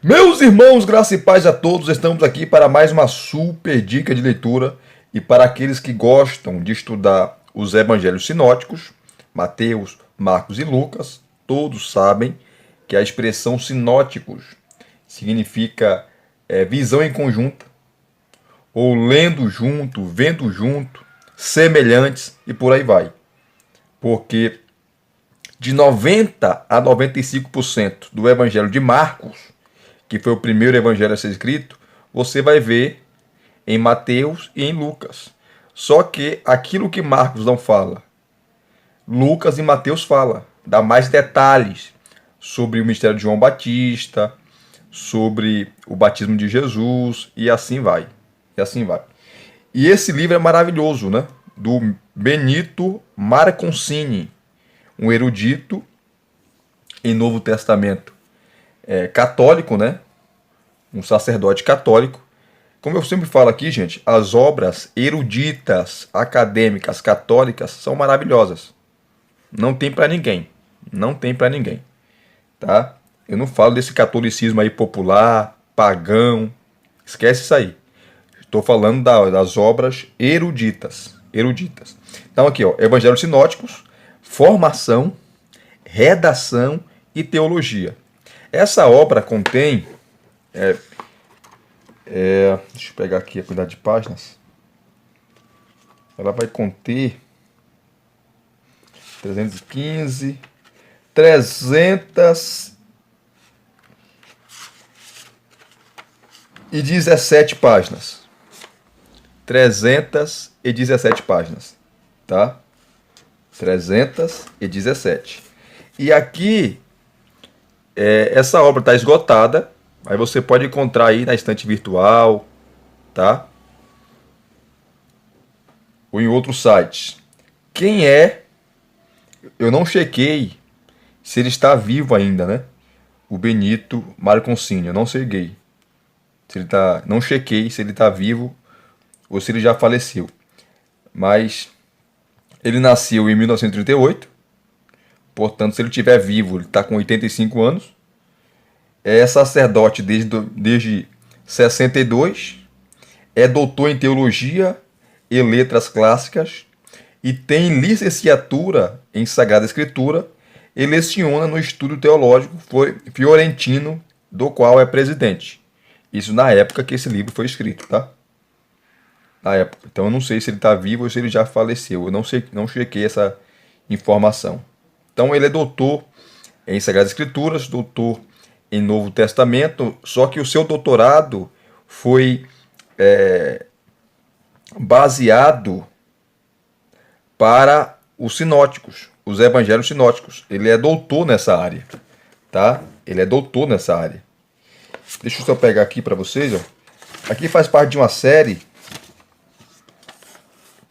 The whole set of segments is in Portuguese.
Meus irmãos, graça e paz a todos, estamos aqui para mais uma super dica de leitura e para aqueles que gostam de estudar os evangelhos sinóticos, Mateus, Marcos e Lucas, todos sabem que a expressão sinóticos significa visão em conjunto, ou lendo junto, vendo junto, semelhantes e por aí vai. Porque de 90 a 95% do evangelho de Marcos, que foi o primeiro evangelho a ser escrito, você vai ver em Mateus e em Lucas. Só que aquilo que Marcos não fala, Lucas e Mateus fala, dá mais detalhes sobre o mistério de João Batista, sobre o batismo de Jesus e assim vai. E assim vai. E esse livro é maravilhoso, né? Do Benito Marconcini, um erudito em Novo Testamento católico, né? Um sacerdote católico. Como eu sempre falo aqui, gente, as obras eruditas, acadêmicas, católicas são maravilhosas. Não tem para ninguém. Não tem para ninguém, tá? Eu não falo desse catolicismo aí popular, pagão. Esquece isso aí. Estou falando das obras eruditas. Eruditas. Então aqui, ó, Evangelhos Sinóticos, formação, redação e teologia. Essa obra contém deixa eu pegar aqui a quantidade de páginas. Ela vai conter 315, 317 páginas. 317 páginas, tá? 317. E aqui, essa obra está esgotada. Aí você pode encontrar aí na estante virtual, tá? Ou em outros sites. Quem é? Eu não chequei se ele está vivo ainda, né? O Benito Marconcini, eu não cheguei. Se ele tá, não chequei se ele está vivo ou se ele já faleceu. Mas ele nasceu em 1938, portanto, se ele estiver vivo, ele está com 85 anos. É sacerdote desde 62, é doutor em teologia e letras clássicas e tem licenciatura em Sagrada Escritura e leciona no Estudo Teológico Fiorentino, do qual é presidente. Isso na época que esse livro foi escrito, tá? Na época. Então eu não sei se ele está vivo ou se ele já faleceu. Eu não sei, não chequei essa informação. Então ele é doutor em Sagradas Escrituras, doutor em Novo Testamento, só que o seu doutorado foi baseado para os sinóticos, os evangelhos sinóticos. Ele é doutor nessa área, tá? Ele é doutor nessa área. Deixa eu só pegar aqui para vocês, ó. Aqui faz parte de uma série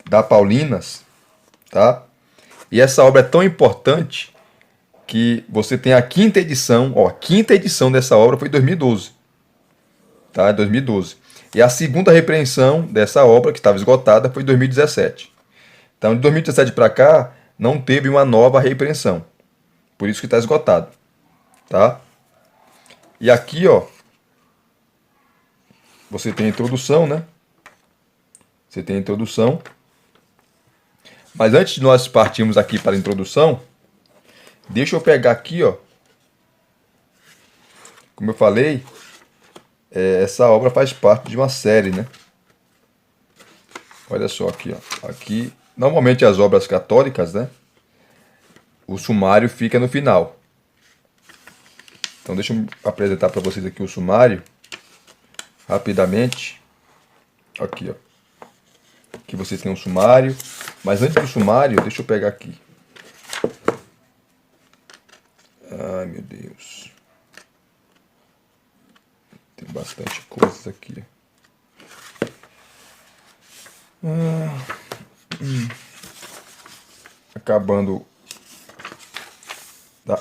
da Paulinas, tá? E essa obra é tão importante que você tem a quinta edição, ó, a quinta edição dessa obra foi em 2012, tá? 2012. E a segunda repreensão dessa obra, que estava esgotada, foi em 2017. Então, de 2017 para cá, não teve uma nova repreensão. Por isso que está esgotado, tá? E aqui, ó, você tem a introdução, né? Você tem a introdução. Mas antes de nós partirmos aqui para a introdução, deixa eu pegar aqui, ó. Como eu falei, essa obra faz parte de uma série, né? Olha só aqui, ó. Aqui, normalmente as obras católicas, né? O sumário fica no final. Então deixa eu apresentar para vocês aqui o sumário rapidamente. Aqui, ó. Aqui você tem um sumário. Mas antes do sumário, deixa eu pegar aqui. Ai, meu Deus. Tem bastante coisas aqui. Acabando.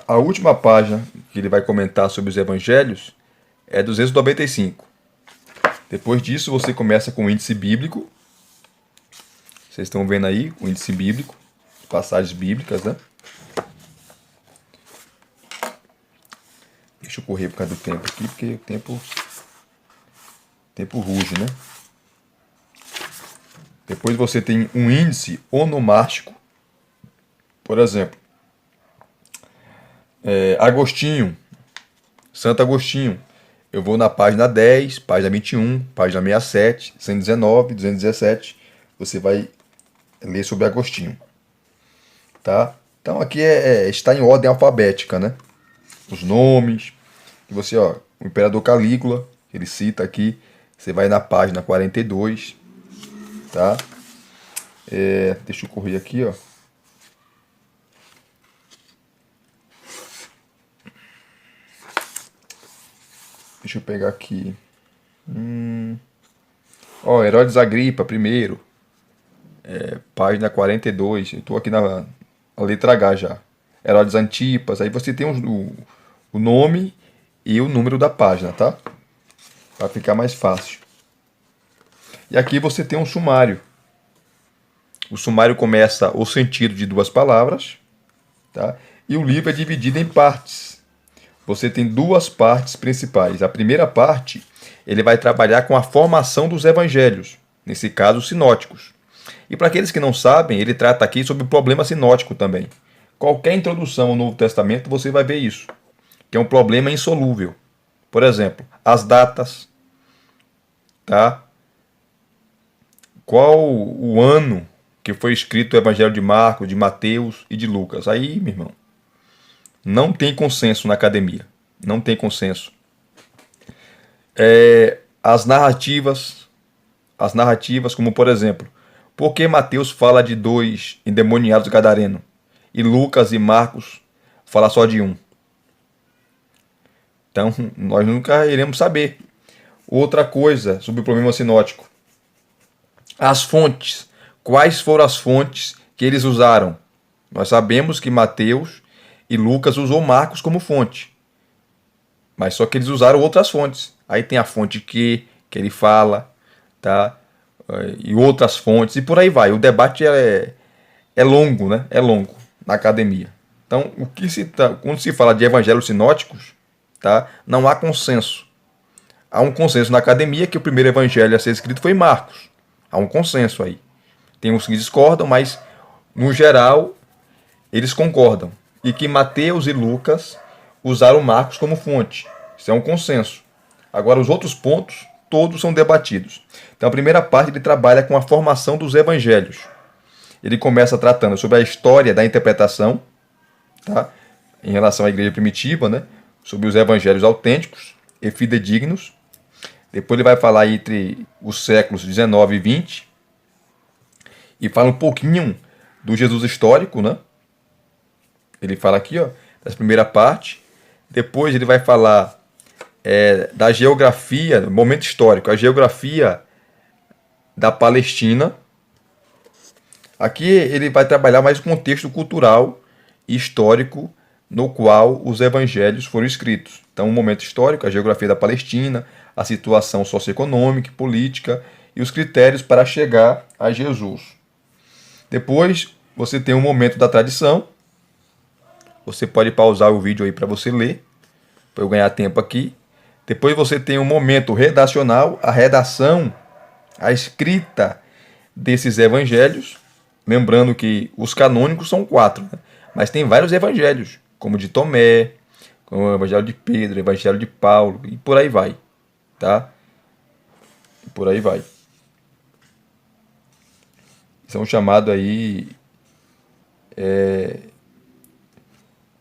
A última página que ele vai comentar sobre os evangelhos é 295. Depois disso, você começa com o índice bíblico. Vocês estão vendo aí o índice bíblico, passagens bíblicas, né? Deixa eu correr por causa do tempo aqui, porque o tempo ruge, né? Depois você tem um índice onomástico. Por exemplo, Agostinho, Santo Agostinho. Eu vou na página 10, página 21, página 67, 119, 217. Você vai ler sobre Agostinho. Tá? Então aqui está em ordem alfabética, né? Os nomes. E você, ó, o Imperador Calígula, ele cita aqui. Você vai na página 42. Tá? Deixa eu correr aqui, ó. Deixa eu pegar aqui. Ó, Herodes Agripa, primeiro. Página 42. Eu estou aqui na letra H já. Herodes Antipas. Aí você tem o nome e o número da página, tá? Para ficar mais fácil. E aqui você tem um sumário. O sumário começa o sentido de duas palavras, tá? E o livro é dividido em partes. Você tem duas partes principais. A primeira parte, ele vai trabalhar com a formação dos evangelhos, nesse caso, sinóticos. E para aqueles que não sabem, ele trata aqui sobre o problema sinótico também. Qualquer introdução ao Novo Testamento, você vai ver isso, que é um problema insolúvel. Por exemplo, as datas, tá? Qual o ano que foi escrito o Evangelho de Marcos, de Mateus e de Lucas? Aí, meu irmão, não tem consenso na academia. Não tem consenso. As narrativas, como por exemplo, por que Mateus fala de 2 endemoniados gadarenos e Lucas e Marcos falam só de um? Então, nós nunca iremos saber. Outra coisa sobre o problema sinótico. As fontes. Quais foram as fontes que eles usaram? Nós sabemos que Mateus e Lucas usou Marcos como fonte. Mas só que eles usaram outras fontes. Aí tem a fonte que ele fala, tá? E outras fontes, e por aí vai. O debate é longo, né? É longo na academia. Então, quando se fala de evangelhos sinóticos, tá? Não há consenso. Há um consenso na academia que o primeiro evangelho a ser escrito foi Marcos. Há um consenso aí. Tem uns que discordam, mas no geral eles concordam. E que Mateus e Lucas usaram Marcos como fonte. Isso é um consenso. Agora, os outros pontos, todos são debatidos. Então, a primeira parte ele trabalha com a formação dos evangelhos. Ele começa tratando sobre a história da interpretação, tá? Em relação à igreja primitiva, né? Sobre os evangelhos autênticos e fidedignos. Depois ele vai falar entre os séculos 19 e 20. E fala um pouquinho do Jesus histórico, né? Ele fala aqui, ó, dessa primeira parte. Depois ele vai falar da geografia, momento histórico, a geografia da Palestina. Aqui ele vai trabalhar mais o contexto cultural e histórico no qual os evangelhos foram escritos. Então, o momento histórico, a geografia da Palestina, a situação socioeconômica, política e os critérios para chegar a Jesus. Depois, você tem o momento da tradição. Você pode pausar o vídeo aí para você ler, para eu ganhar tempo aqui. Depois você tem o momento redacional, a redação, a escrita desses evangelhos. Lembrando que os canônicos são 4, né? Mas tem vários evangelhos, como o de Tomé, como o evangelho de Pedro, o evangelho de Paulo, e por aí vai. Tá? E por aí vai. São chamados aí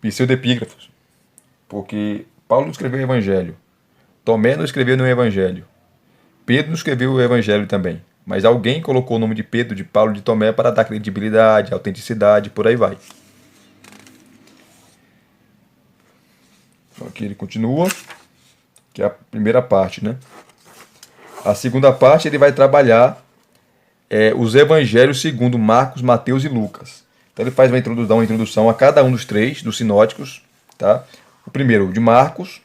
pseudepígrafos, porque Paulo não escreveu o evangelho, Tomé não escreveu nenhum evangelho, Pedro não escreveu o evangelho também, mas alguém colocou o nome de Pedro, de Paulo, de Tomé para dar credibilidade, autenticidade, por aí vai. Então aqui ele continua, que é a primeira parte, né? A segunda parte ele vai trabalhar os evangelhos segundo Marcos, Mateus e Lucas. Então ele faz uma introdução a cada um dos 3, dos sinóticos, tá? O primeiro, de Marcos,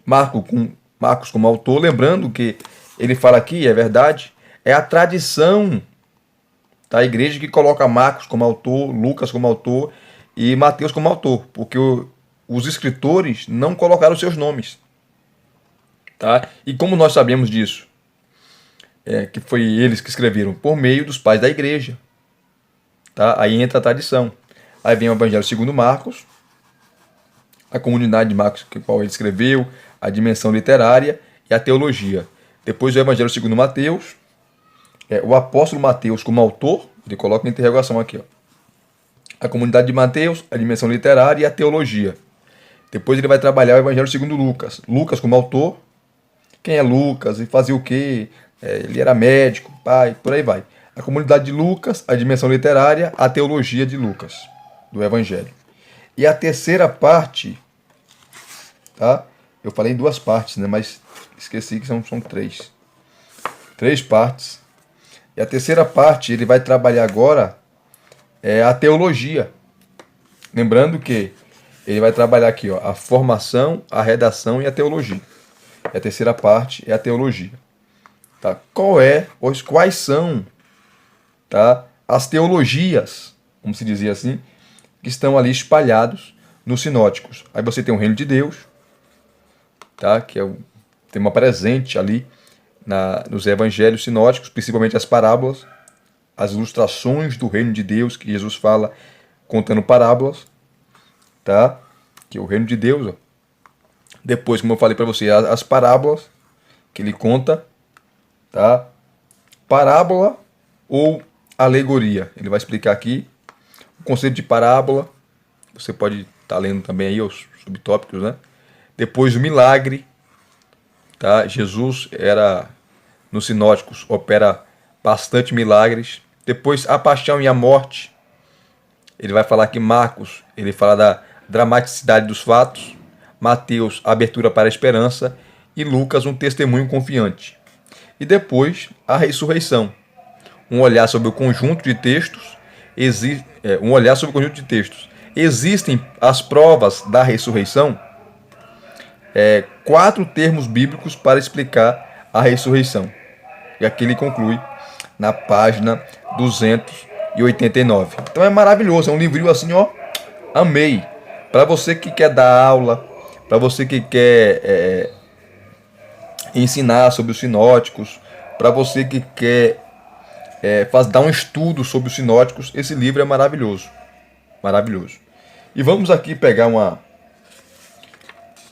Marcos como autor, lembrando que ele fala aqui, é verdade, é a tradição da igreja que coloca Marcos como autor, Lucas como autor e Mateus como autor, porque os escritores não colocaram seus nomes. Tá? E como nós sabemos disso? Que foi eles que escreveram por meio dos pais da igreja. Tá? Aí entra a tradição. Aí vem o Evangelho segundo Marcos, a comunidade de Marcos, que qual ele escreveu, a dimensão literária e a teologia. Depois o Evangelho segundo Mateus, o apóstolo Mateus como autor, ele coloca uma interrogação aqui, ó. A comunidade de Mateus, a dimensão literária e a teologia. Depois ele vai trabalhar o Evangelho segundo Lucas. Lucas como autor, quem é Lucas e fazia o quê? Ele era médico, pai, por aí vai. A comunidade de Lucas, a dimensão literária, a teologia de Lucas, do Evangelho. E a terceira parte, tá? Eu falei em duas partes, né? Mas esqueci que são três. Três partes. E a terceira parte, ele vai trabalhar agora a teologia. Lembrando que ele vai trabalhar aqui, ó, a formação, a redação e a teologia. E a terceira parte é a teologia. Tá? Quais são, tá, as teologias, como se dizia assim, que estão ali espalhados nos sinóticos? Aí você tem o reino de Deus, tá, que é o tema presente ali nos evangelhos sinóticos, principalmente as parábolas, as ilustrações do reino de Deus que Jesus fala contando parábolas, tá? Que é o reino de Deus, ó. Depois, como eu falei para você, as parábolas que ele conta, tá? Parábola ou alegoria. Ele vai explicar aqui o conceito de parábola. Você pode estar lendo também aí os subtópicos, né? Depois o milagre, tá? Jesus nos sinóticos opera bastante milagres. Depois a paixão e a morte. Ele vai falar que Marcos, ele fala da dramaticidade dos fatos. Mateus, a abertura para a esperança. E Lucas, um testemunho confiante. E depois a ressurreição. Um olhar sobre o conjunto de textos. Existem as provas da ressurreição? 4 termos bíblicos para explicar a ressurreição. E aqui ele conclui na página 289. Então é maravilhoso, é um livrinho assim, ó, amei. Para você que quer dar aula, para você que quer ensinar sobre os sinóticos, para você que quer dar um estudo sobre os sinóticos, esse livro é maravilhoso. Maravilhoso. E vamos aqui pegar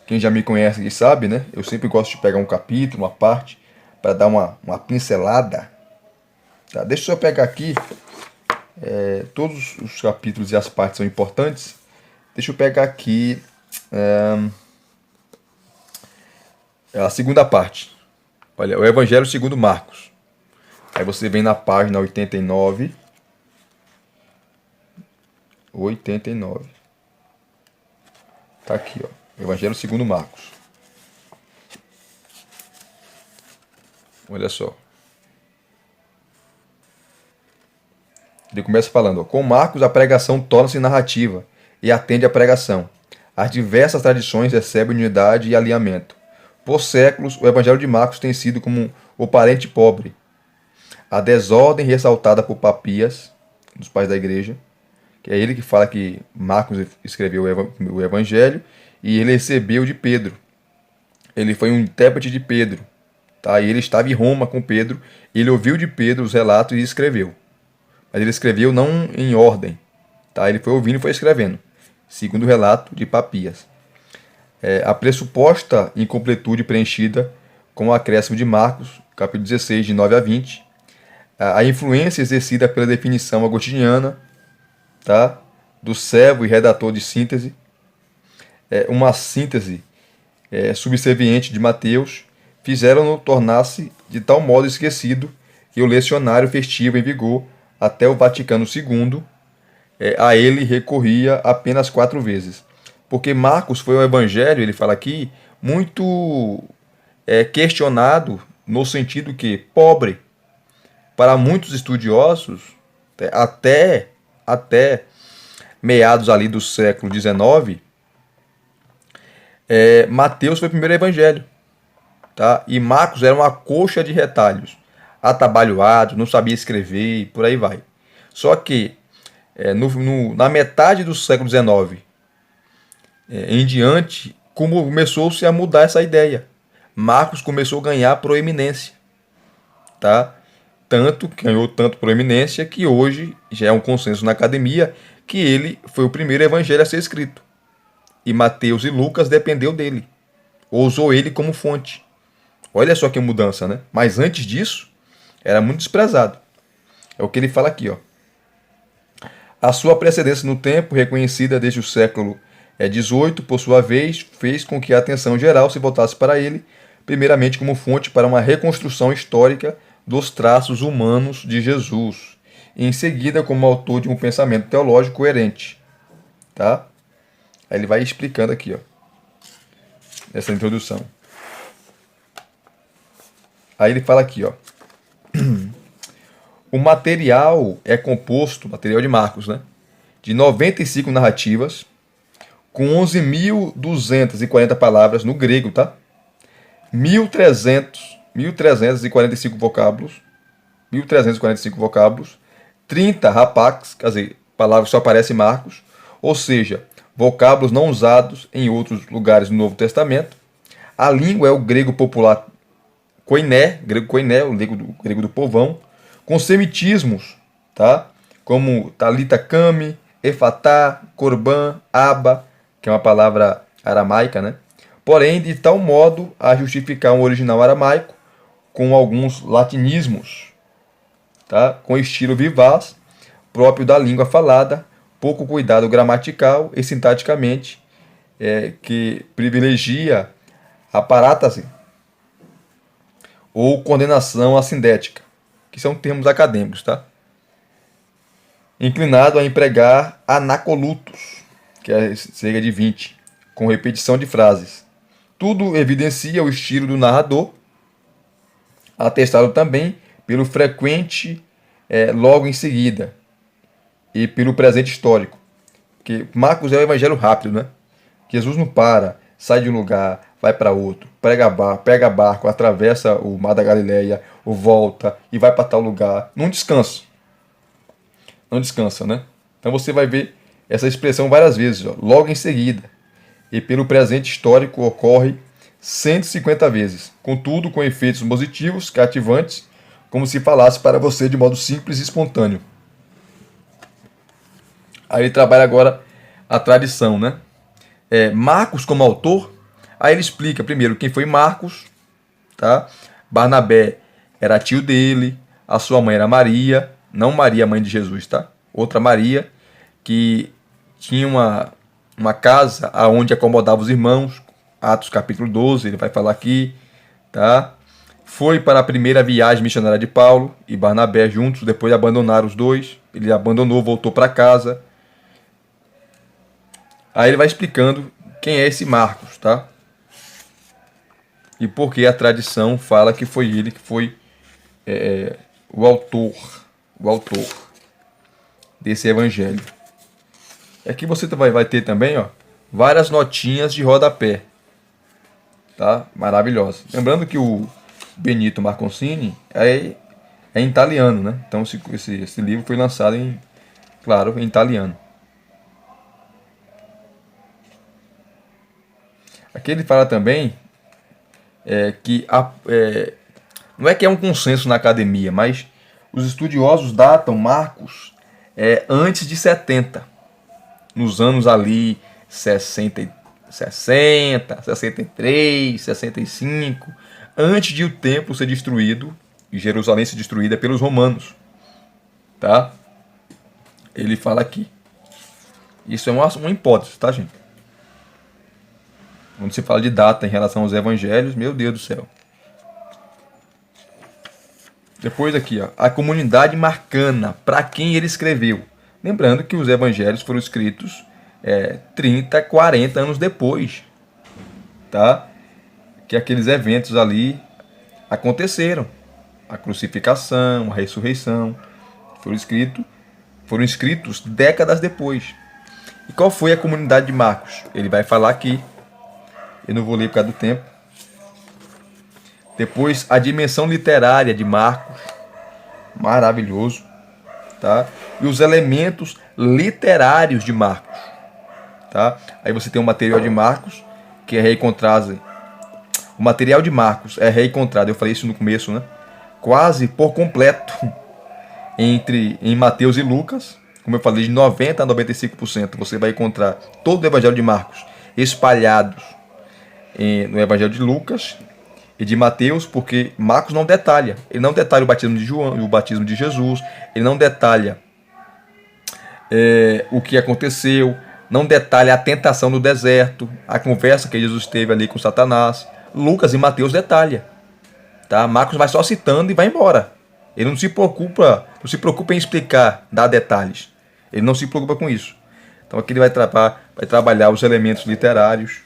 quem já me conhece e sabe, né? Eu sempre gosto de pegar um capítulo, uma parte, para dar uma pincelada. Tá? Deixa eu pegar aqui. Todos os capítulos e as partes são importantes. Deixa eu pegar aqui a segunda parte. Olha, o Evangelho segundo Marcos. Aí você vem na página 89. 89. Tá aqui, ó. Evangelho segundo Marcos. Olha só. Ele começa falando, ó, com Marcos a pregação torna-se narrativa e atende à pregação. As diversas tradições recebem unidade e alinhamento. Por séculos, o Evangelho de Marcos tem sido como o parente pobre. A desordem ressaltada por Papias, dos pais da igreja, que é ele que fala que Marcos escreveu o Evangelho e ele recebeu de Pedro. Ele foi um intérprete de Pedro. Tá? E ele estava em Roma com Pedro, ele ouviu de Pedro os relatos e escreveu. Mas ele escreveu não em ordem. Tá? Ele foi ouvindo e foi escrevendo, segundo o relato de Papias. A pressuposta incompletude preenchida com o acréscimo de Marcos, capítulo 16, de 9 a 20. A influência exercida pela definição agostiniana, tá? Do servo e redator de síntese. Uma síntese subserviente de Mateus, fizeram-no tornar-se de tal modo esquecido que o lecionário festivo em vigor até o Vaticano II, a ele recorria apenas 4 vezes. Porque Marcos foi um evangelho, ele fala aqui, muito questionado, no sentido que pobre. Para muitos estudiosos, até meados ali do século XIX, Mateus foi o primeiro evangelho. Tá? E Marcos era uma coxa de retalhos, atabalhoado, não sabia escrever e por aí vai. Só que na metade do século XIX em diante, começou-se a mudar essa ideia. Marcos começou a ganhar proeminência, tá? Ganhou tanto proeminência que hoje já é um consenso na academia que ele foi o primeiro evangelho a ser escrito. E Mateus e Lucas dependeu dele, ou usou ele como fonte. Olha só que mudança, né? Mas antes disso, era muito desprezado. É o que ele fala aqui, ó. A sua precedência no tempo, reconhecida desde o século XVIII, por sua vez, fez com que a atenção geral se voltasse para ele, primeiramente como fonte para uma reconstrução histórica dos traços humanos de Jesus, e em seguida como autor de um pensamento teológico coerente. Tá? Aí ele vai explicando aqui, ó, essa introdução. Aí ele fala aqui, ó. O material é composto, material de Marcos, né? De 95 narrativas, com 11.240 palavras no grego, tá? 1.345 vocábulos, 1.345 vocábulos, 30 rapax, quer dizer, palavras que só aparecem em Marcos, ou seja, vocábulos não usados em outros lugares do Novo Testamento. A língua é o grego popular koiné, grego koiné, o grego do povão, com semitismos, tá? Como talita kami, efatá, korban, aba, que é uma palavra aramaica, né? Porém, de tal modo a justificar um original aramaico com alguns latinismos, tá? Com estilo vivaz, próprio da língua falada, pouco cuidado gramatical e sintaticamente, que privilegia a parátase ou condenação assindética, que são termos acadêmicos, tá? Inclinado a empregar anacolutos, que é cerca de 20, com repetição de frases. Tudo evidencia o estilo do narrador, atestado também pelo frequente logo em seguida e pelo presente histórico. Porque Marcos é o evangelho rápido, né? Jesus não para, sai de um lugar, vai para outro, pega barco, atravessa o mar da Galileia, ou volta e vai para tal lugar. Não descansa. Não descansa, né? Então você vai ver essa expressão várias vezes, ó, logo em seguida. E pelo presente histórico ocorre 150 vezes. Contudo, com efeitos positivos, cativantes, como se falasse para você de modo simples e espontâneo. Aí ele trabalha agora a tradição, né? Marcos como autor, aí ele explica primeiro quem foi Marcos, tá? Barnabé era tio dele, a sua mãe era Maria, não Maria, mãe de Jesus, tá? Outra Maria, que tinha uma casa aonde acomodava os irmãos, Atos capítulo 12, ele vai falar aqui, tá? Foi para a primeira viagem missionária de Paulo e Barnabé juntos, depois abandonaram os dois, ele abandonou, voltou para casa. Aí ele vai explicando quem é esse Marcos, tá? E por que a tradição fala que foi ele que foi o autor desse evangelho. Aqui você vai ter também, ó, várias notinhas de rodapé, tá? Maravilhosa. Lembrando que o Benito Marconcini é em italiano, né? Então esse livro foi lançado em italiano. Aqui ele fala também que não é que é um consenso na academia, mas os estudiosos datam Marcos antes de 70, nos anos ali 60, 63, 65, antes de o templo ser destruído e Jerusalém ser destruída pelos romanos, tá? Ele fala aqui. Isso é uma hipótese, tá, gente? Quando se fala de data em relação aos evangelhos, meu Deus do céu. Depois aqui, ó, a comunidade marcana, para quem ele escreveu. Lembrando que os evangelhos foram escritos 30, 40 anos depois, tá? Que aqueles eventos ali aconteceram. A crucificação, a ressurreição, foram escritos décadas depois. E qual foi a comunidade de Marcos? Ele vai falar aqui. Eu não vou ler por causa do tempo. Depois, a dimensão literária de Marcos. Maravilhoso. Tá? E os elementos literários de Marcos. tá? Aí você tem o material de Marcos, que é reencontrado. O material de Marcos é reencontrado, eu falei isso no começo, né? Quase por completo em Mateus e Lucas. Como eu falei, de 90 a 95% você vai encontrar todo o Evangelho de Marcos espalhados no Evangelho de Lucas e de Mateus, porque Marcos não detalha. Ele não detalha o batismo de João, o batismo de Jesus, ele não detalha o que aconteceu, não detalha a tentação no deserto, a conversa que Jesus teve ali com Satanás. Lucas e Mateus detalha, tá? Marcos vai só citando e vai embora. Ele não se preocupa em explicar, dar detalhes. Ele não se preocupa com isso. Então aqui ele vai trabalhar os elementos literários.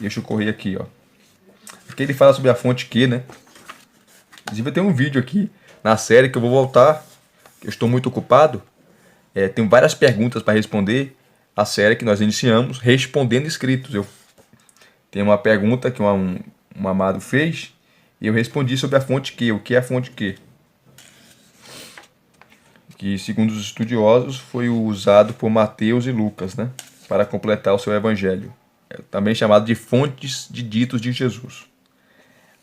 Deixa eu correr aqui, ó. Aqui ele fala sobre a fonte Q, né? Inclusive tem um vídeo aqui na série que eu vou voltar. Eu estou muito ocupado. Tenho várias perguntas para responder. A série que nós iniciamos, respondendo escritos. Eu tenho uma pergunta que um amado fez e eu respondi sobre a fonte Q. O que é a fonte Q? Que, segundo os estudiosos, foi usado por Mateus e Lucas, né, para completar o seu evangelho. Também chamado de fontes de ditos de Jesus.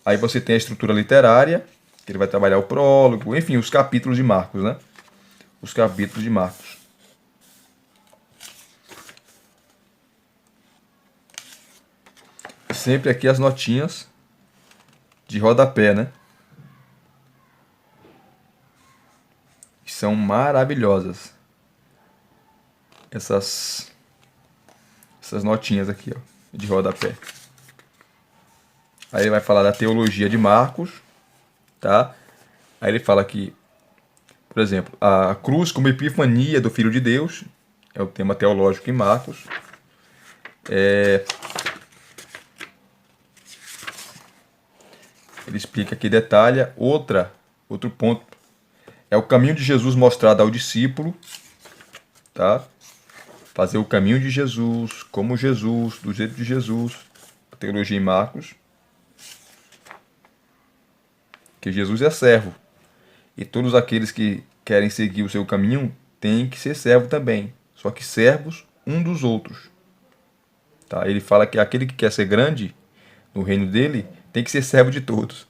Aí você tem a estrutura literária, que ele vai trabalhar o prólogo, enfim, os capítulos de Marcos, né? Os capítulos de Marcos. Sempre aqui as notinhas de rodapé, né? Que são maravilhosas. Essas notinhas aqui, ó, de rodapé. Aí ele vai falar da teologia de Marcos, tá? Aí ele fala que, por exemplo, a cruz como epifania do Filho de Deus, é o tema teológico em Marcos. Ele explica aqui, detalha. Outro ponto é o caminho de Jesus mostrado ao discípulo, tá? Fazer o caminho de Jesus, como Jesus, do jeito de Jesus. A teologia em Marcos. Que Jesus é servo. E todos aqueles que querem seguir o seu caminho têm que ser servo também. Só que servos um dos outros. Tá? Ele fala que aquele que quer ser grande no reino dele tem que ser servo de todos.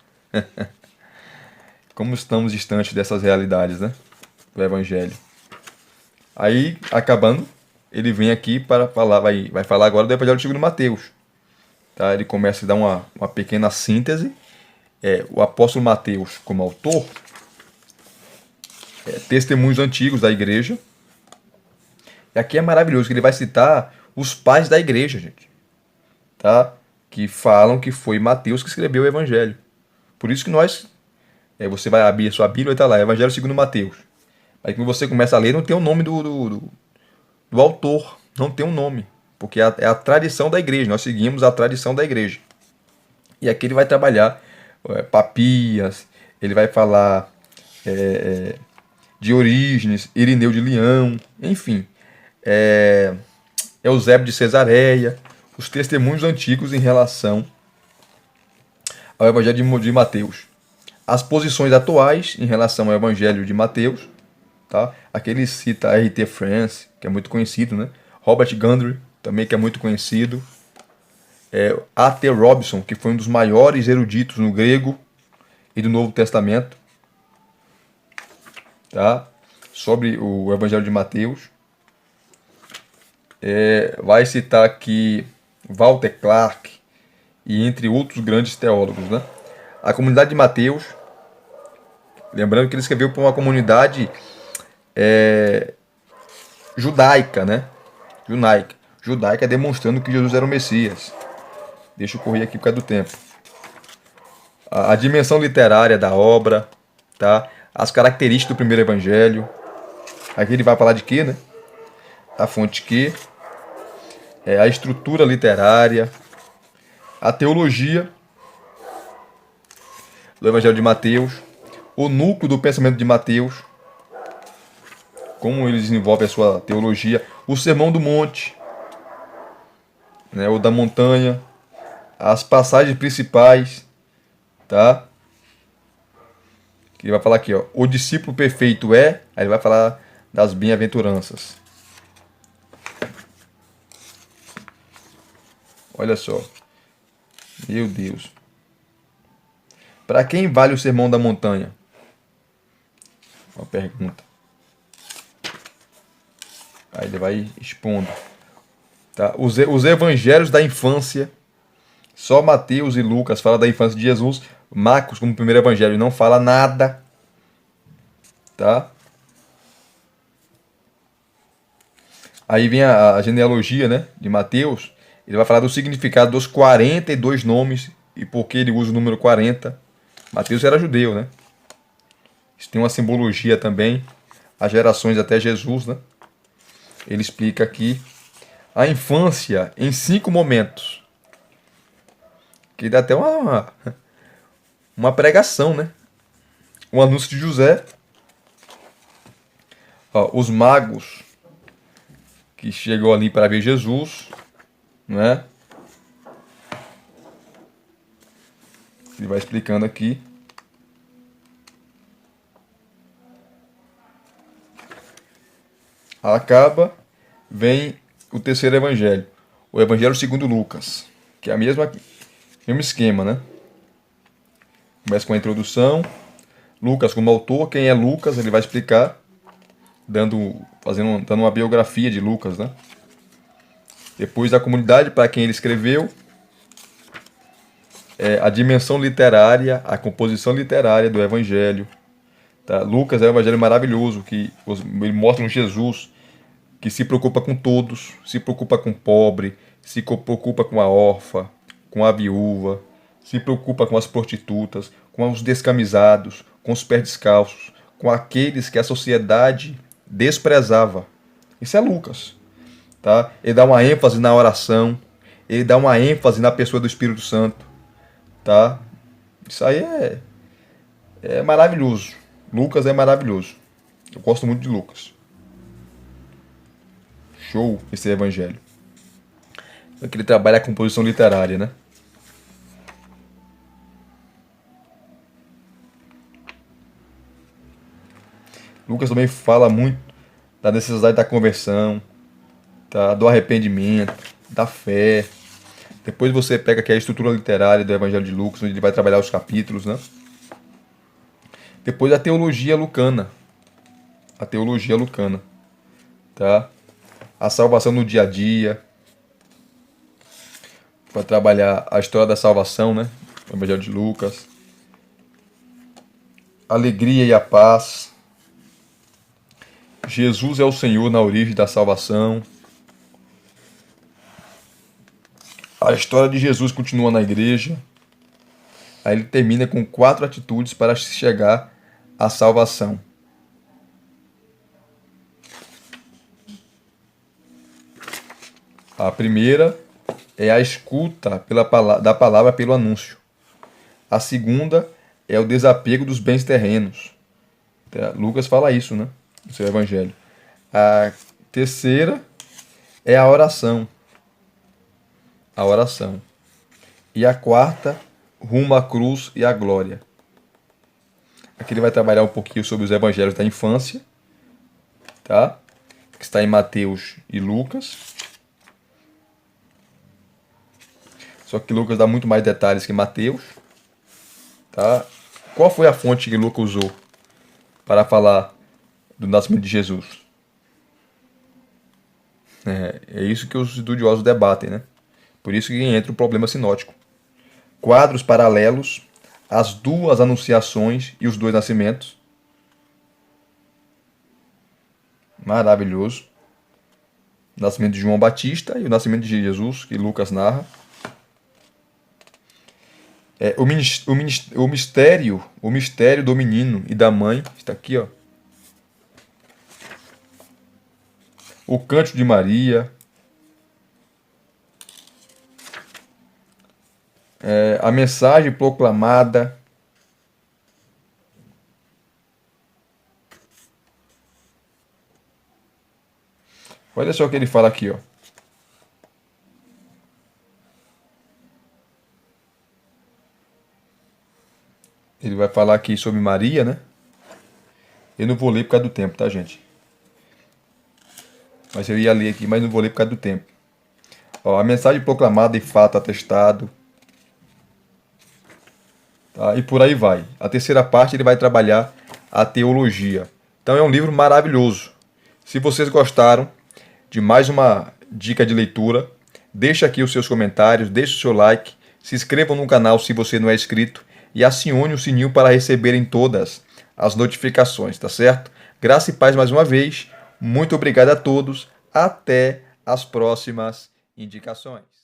Como estamos distantes dessas realidades, né? Do Evangelho. Aí, acabando, ele vem aqui para falar, vai falar agora do Evangelho segundo Mateus. Tá? Ele começa a dar uma pequena síntese. O apóstolo Mateus, como autor, testemunhos antigos da igreja. E aqui é maravilhoso que ele vai citar os pais da igreja, gente. Tá? Que falam que foi Mateus que escreveu o Evangelho. Por isso que você vai abrir a sua Bíblia e está lá, Evangelho segundo Mateus. Aí quando você começa a ler, não tem o nome do autor, não tem um nome. Porque é a tradição da igreja, nós seguimos a tradição da igreja. E aqui ele vai trabalhar Papias, ele vai falar de Orígenes, Irineu de Leão, enfim, Eusébio de Cesareia, os testemunhos antigos em relação ao Evangelho de Mateus. As posições atuais em relação ao Evangelho de Mateus, tá? Aqui ele cita R.T. France, que é muito conhecido, né? Robert Gundry, também que é muito conhecido. A.T. Robson, que foi um dos maiores eruditos no grego e do Novo Testamento, tá? Sobre o Evangelho de Mateus. Vai citar aqui Walter Clark e entre outros grandes teólogos, né? A comunidade de Mateus, lembrando que ele escreveu para uma comunidade judaica, né? Judaica demonstrando que Jesus era o Messias. Deixa eu correr aqui por causa do tempo. A dimensão literária da obra, tá? As características do primeiro evangelho. Aqui ele vai falar de quê, né? A fonte Q, a estrutura literária, a teologia do Evangelho de Mateus, o núcleo do pensamento de Mateus, como ele desenvolve a sua teologia, o Sermão do Monte, né, ou da montanha, as passagens principais, tá? Que ele vai falar aqui, ó, o discípulo perfeito aí ele vai falar das bem-aventuranças. Olha só. Meu Deus. Para quem vale o Sermão da Montanha? Uma pergunta. Aí ele vai expondo. Tá? Os evangelhos da infância, só Mateus e Lucas falam da infância de Jesus. Marcos, como primeiro evangelho, não fala nada. Tá? Aí vem a genealogia, né, de Mateus. Ele vai falar do significado dos 42 nomes e por que ele usa o número 40. Mateus era judeu, né? Isso tem uma simbologia também. As gerações até Jesus, né? Ele explica aqui a infância em 5 momentos. Que dá até uma pregação, né? O anúncio de José. Ó, os magos que chegou ali para ver Jesus, né? Ele vai explicando aqui. Acaba, vem o terceiro evangelho, o evangelho segundo Lucas, que é a mesmo esquema, né? Começa com a introdução, Lucas como autor, quem é Lucas, ele vai explicar, dando uma biografia de Lucas, né? Depois a comunidade para quem ele escreveu, a dimensão literária, a composição literária do evangelho. Tá? Lucas é um evangelho maravilhoso, que ele mostra um Jesus que se preocupa com todos, se preocupa com o pobre, se preocupa com a órfã, com a viúva, se preocupa com as prostitutas, com os descamisados, com os pés descalços, com aqueles que a sociedade desprezava. Isso é Lucas. Tá? Ele dá uma ênfase na oração, ele dá uma ênfase na pessoa do Espírito Santo. Tá? Isso aí é maravilhoso. Lucas é maravilhoso. Eu gosto muito de Lucas. Show esse evangelho. É que ele trabalha a composição literária, né? Lucas também fala muito da necessidade da conversão, tá? Do arrependimento, da fé. Depois você pega aqui a estrutura literária do evangelho de Lucas, onde ele vai trabalhar os capítulos, né? Depois a teologia lucana. A teologia lucana, tá? A salvação no dia a dia. Vai trabalhar a história da salvação, né? O evangelho de Lucas. A alegria e a paz. Jesus é o Senhor na origem da salvação. A história de Jesus continua na igreja. Aí ele termina com 4 atitudes para chegar à salvação. A primeira é a escuta da palavra pelo anúncio. A segunda é o desapego dos bens terrenos. Lucas fala isso, né? No seu evangelho. A terceira é a oração. A oração. E a quarta, rumo à cruz e à glória. Aqui ele vai trabalhar um pouquinho sobre os evangelhos da infância, tá? Que está em Mateus e Lucas. Só que Lucas dá muito mais detalhes que Mateus, tá? Qual foi a fonte que Lucas usou para falar do nascimento de Jesus? É isso que os estudiosos debatem, né? Por isso que entra o problema sinótico. Quadros paralelos, as 2 anunciações e os 2 nascimentos. Maravilhoso. O nascimento de João Batista e o nascimento de Jesus, que Lucas narra. O mistério do menino e da mãe, está aqui, ó. O cântico de Maria. A mensagem proclamada. Olha só o que ele fala aqui, ó. Ele vai falar aqui sobre Maria, né? Eu não vou ler por causa do tempo, tá, gente? Mas eu ia ler aqui, mas não vou ler por causa do tempo. Ó, a mensagem proclamada e fato atestado, tá? E por aí vai. A terceira parte ele vai trabalhar a teologia. Então é um livro maravilhoso. Se vocês gostaram de mais uma dica de leitura, deixa aqui os seus comentários, deixe o seu like, se inscrevam no canal se você não é inscrito e acione o sininho para receberem todas as notificações, tá certo? Graça e paz mais uma vez. Muito obrigado a todos. Até as próximas indicações.